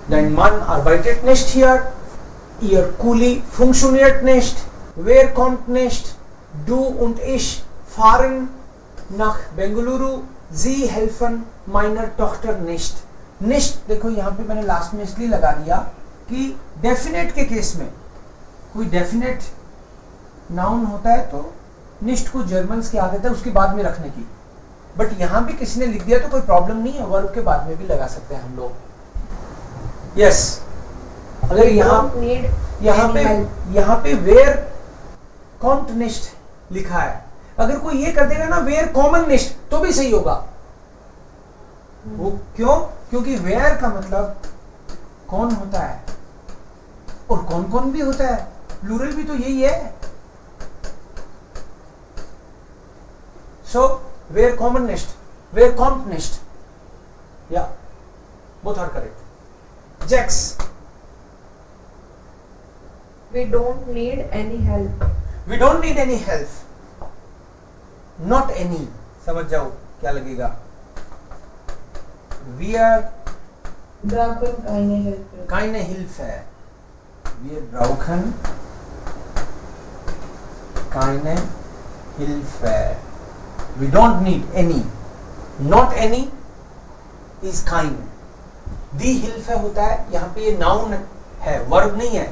Dein Mann arbeitet nicht hier. Ihr Kuli funktioniert nicht. Wer kommt nicht? Du und ich fahren nach Bengaluru. Sie helfen meiner Tochter nicht. Nicht, देखो यहाँ पे मैंने last में इसलिए लगा दिया कि डेफिनेट के केस में कोई डेफिनेट नाउन होता है तो निश्ट को जर्मन्स के आदत है उसके बाद में रखने की, बट यहाँ भी किसी ने लिख दिया तो कोई प्रॉब्लम नहीं है, वर्ब के बाद में भी लगा सकते हैं हम लोग. यस, अगर यहाँ पे वेयर कॉम्ट निश्ट लिखा है, अगर कोई ये कर देगा ना वेयर कॉमन निश्ट तो भी सही होगा. वो क्यों? क्योंकि वेयर का मतलब कौन होता है और कौन कौन भी होता है, प्लूरल भी तो यही है. सो वेयर कॉमन निश्ट, वेयर कॉम्ट निश्ट, या बोथ आर करेक्ट. जेक्स, We don't need any help. We don't need any help. Not any. समझ जाओ क्या लगेगा. We are Brauchen keine Hilfe. keine Hilfe. Wir brauchen keine Hilfe. We don't need any. Not any is kind. Die Hilfe होता है, यहाँ पे ये noun है, verb नहीं है.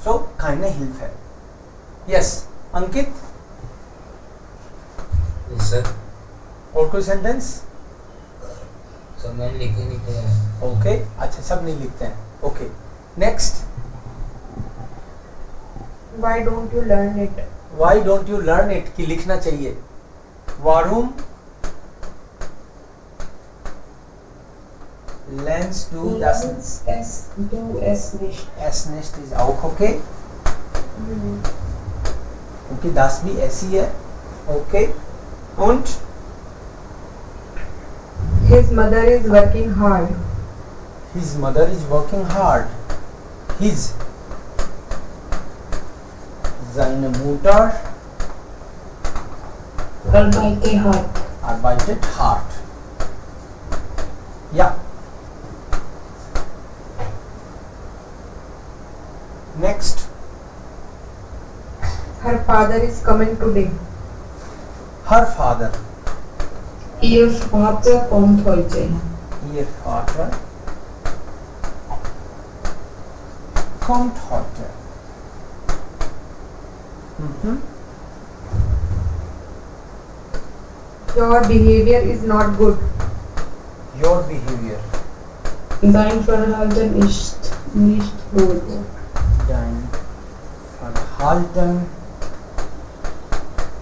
So keine Hilfe. Yes, अंकित. Yes sir. और कोई सेंटेंस? सब मैंने लिखे नहीं थे. ओके, अच्छा सब नहीं लिखते हैं. Okay, next. Why don't you learn it? Why don't you learn it कि लिखना चाहिए. Warum lernst du das? Es nicht. Es nicht ist auch okay. क्योंकि das भी ऐसी है. Okay, und His mother is working hard. his mother is working hard. His, seine Mutter arbeitet hard. Ja. Next. Her father is coming today. Her father. Ihr Vater kommt heute. Ihr Vater kommt heute. Your behavior is not good. Your behavior. Dein Verhalten ist nicht gut. Dein Verhalten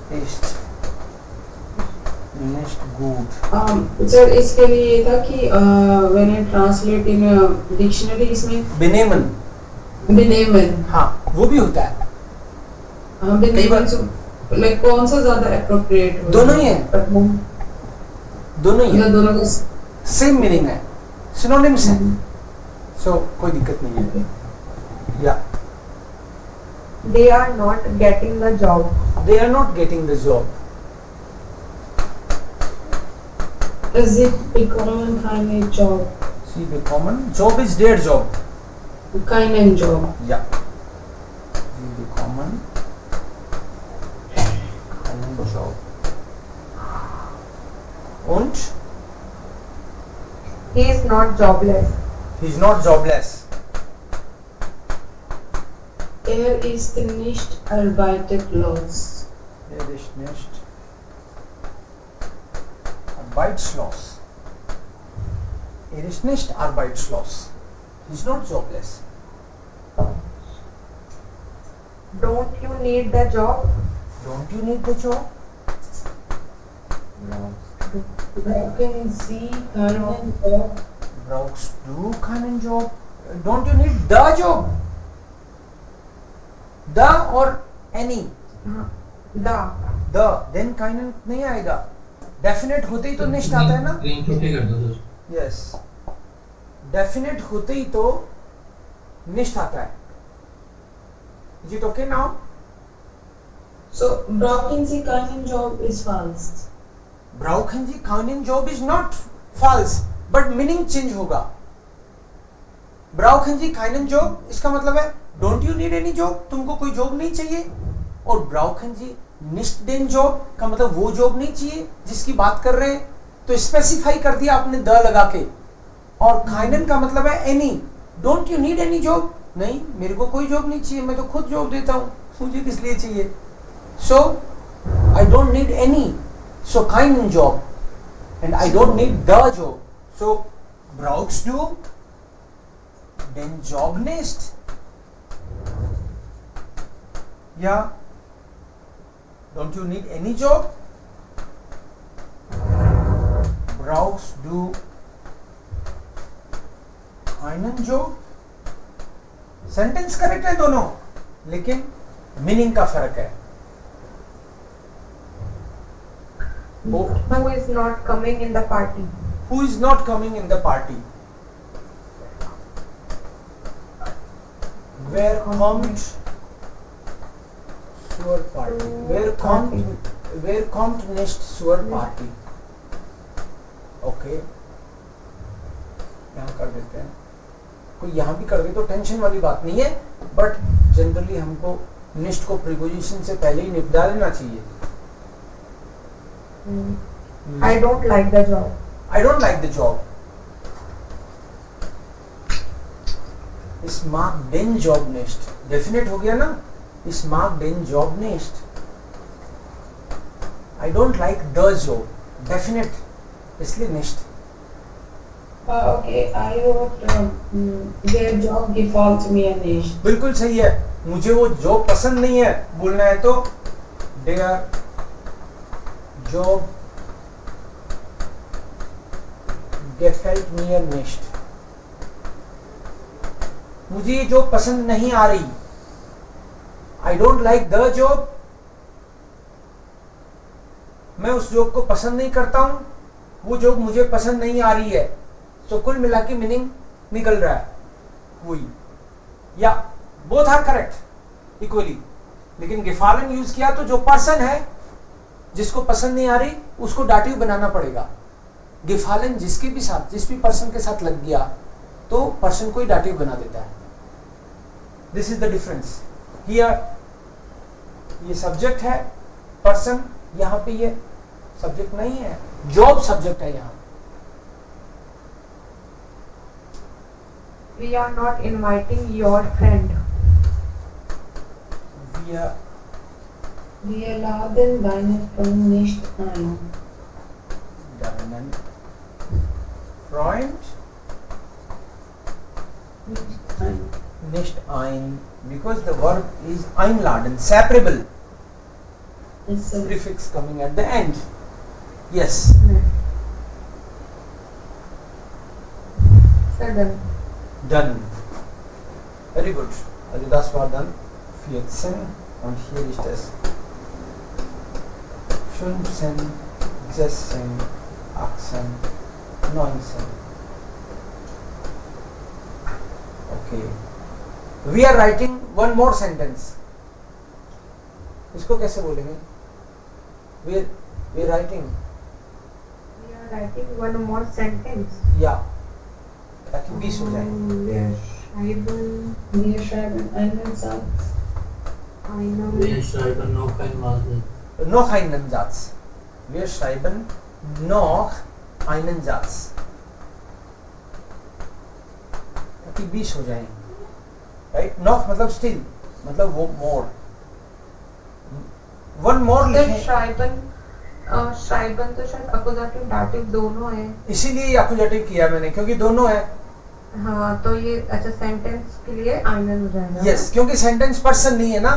ist nicht gut. Sir इसके लिए ये था कि when I translate in dictionary इसमें Benehmen. benehmen. हाँ, वो भी होता है. benehmen like कौन सा ज़्यादा appropriate हो? दोनों ही है. दोनों ही है. दोनों का सेम मीनिंग है, सिनोनिम्स हैं. सो कोई दिक्कत नहीं है. या They are not getting the job. they are not getting the job. Sie bekommen keine Job. See bekommen. Job is their job. Keinen Job. Ja. Sie bekommen keinen Job. Und He is not jobless. he is not jobless. Ist nicht arbeitslos. ist nicht arbeitslos. Ist nicht arbeitslos. He is not jobless. Don't you need the job? Don't you need the job? Brauchen Sie keinen Job? Brauchst du keinen Job? Don't you need the job? The or any? The. Then keinen नहीं आएगा. Definite होते ही तो nicht आता है ना? Green छोटे कर दो सर. Yes. Definite होते ही तो nicht आता है. Is it okay now? So brauchen Sie keinen Job is false. Brauchen Sie keinen Job is not false, but meaning change होगा. ब्राउchen Sie keinen Job, इसका मतलब है don't you need any job, तुमको कोई जॉब नहीं चाहिए। और ब्राउchen Sie nicht den Job का मतलब वो जॉब नहीं चाहिए जिसकी बात कर रहे हैं, तो स्पेसिफाई कर दिया आपने द लगा के। और keinen का मतलब है any, don't you need any job, नहीं मेरे को कोई जॉब नहीं चाहिए, मैं तो खुद जॉब देता हूँ, मुझे किस लिए चाहिए। So I don't need any, so keinen job, and I don't need the job. So brauchst du den Job nicht? Ja. Don't you need any job? Brauchst du keinen Job? Sentence correct है दोनों, लेकिन meaning का फर्क है। Who is not coming in the party? Who is not coming in the party? Wer kommt zur Party? Wer kommt nicht zur Party? Okay. यहाँ कर देते हैं, कोई यहाँ भी कर दे तो टेंशन वाली बात नहीं है, बट जनरली हमको निष्ठ को प्रीपोजिशन से पहले ही निपटा लेना चाहिए। I don't like the job. I don't like the job. Ich mag den Job nicht. Definite हो गया ना? Ich mag den Job nicht. I don't like the job. Definite. इसलिए nicht. Okay, I wrote their job gefällt mir nicht. बिल्कुल सही है, मुझे वो job पसंद नहीं है बोलना है तो their job gefällt mir nicht. मुझे ये जॉब पसंद नहीं आ रही। I don't like the job. मैं उस जॉब को पसंद नहीं करता हूं, वो जॉब मुझे पसंद नहीं आ रही है। तो कुल मिला के मीनिंग निकल रहा है वही, या बोथ आर करेक्ट इक्वली। लेकिन gefallen यूज किया तो जो पर्सन है जिसको पसंद नहीं आ रही उसको डाटिव बनाना पड़ेगा। gefallen जिसके भी साथ, जिस भी पर्सन के साथ लग गया तो पर्सन को ही डाटिव बना देता है। This is the difference here. ये सब्जेक्ट है, पर्सन यहाँ पे ये सब्जेक्ट नहीं है, जॉब सब्जेक्ट है यहाँ। We are not inviting your friend. Wir laden deinen Freund nicht ein. Deinen Freund nicht ein, because the verb is einladen, separable, It's a prefix coming at the end. Yes. So done. Done. Very good. Also das war dann 14 und hier ist es 15, 16, 18, 19. Okay. We are writing one more sentence. इसको कैसे बोलेंगे? We are writing. We are writing one more sentence. Yeah. ताकि 20 हो जाए। Wir schreiben einen Satz. Wir schreiben noch einmal. Noch einen Satz. Wir schreiben noch einen Satz. ताकि 20 हो जाए। Right? Noch मतलब still, मतलब वो more. One more लिखें। श्राइबन तो शायद अपोजिटिव डाटिव दोनों है, इसीलिए अपोजिटिव किया मैंने, क्योंकि दोनों है। हाँ तो ये अच्छा सेंटेंस के लिए आइनन हो जाएगा। यस, क्योंकि सेंटेंस पर्सन नहीं है ना।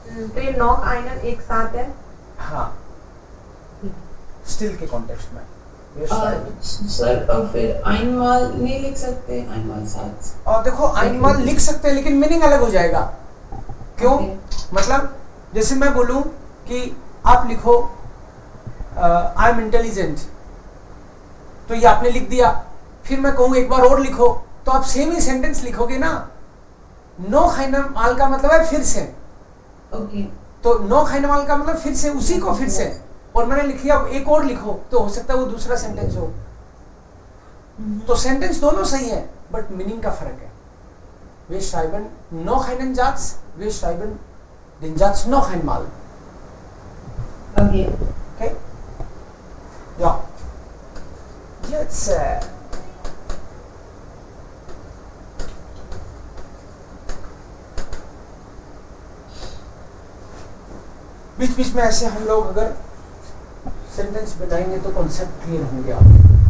तो ये नॉक आइनन एक साथ है। हाँ, स्टिल के कॉन्टेक्स्ट में। सर और फिर einmal नहीं लिख सकते, einmal Satz। और देखो einmal लिख सकते हैं लेकिन मीनिंग अलग हो जाएगा। क्यों? मतलब जैसे मैं बोलूं कि आप लिखो आई एम इंटेलिजेंट, तो ये आपने लिख दिया, फिर मैं कहूँ एक बार और लिखो, तो आप सेम ही सेंटेंस लिखोगे ना। नो खाइनमाल का मतलब है फिर से। ओके। तो नो खाइनमाल का मतलब फिर से, उसी को फिर से। और मैंने लिखी अब एक और लिखो, तो हो सकता है वो दूसरा सेंटेंस हो। तो सेंटेंस दोनों सही है, बट मीनिंग का फर्क है. Wir schreiben noch einen Satz, wir schreiben den Satz noch einmal. Okay. Okay? Ja. Jetzt बीच बीच में ऐसे हम लोग अगर सेंटेंस बनाएंगे तो कॉन्सेप्ट क्लियर होंगे आपको.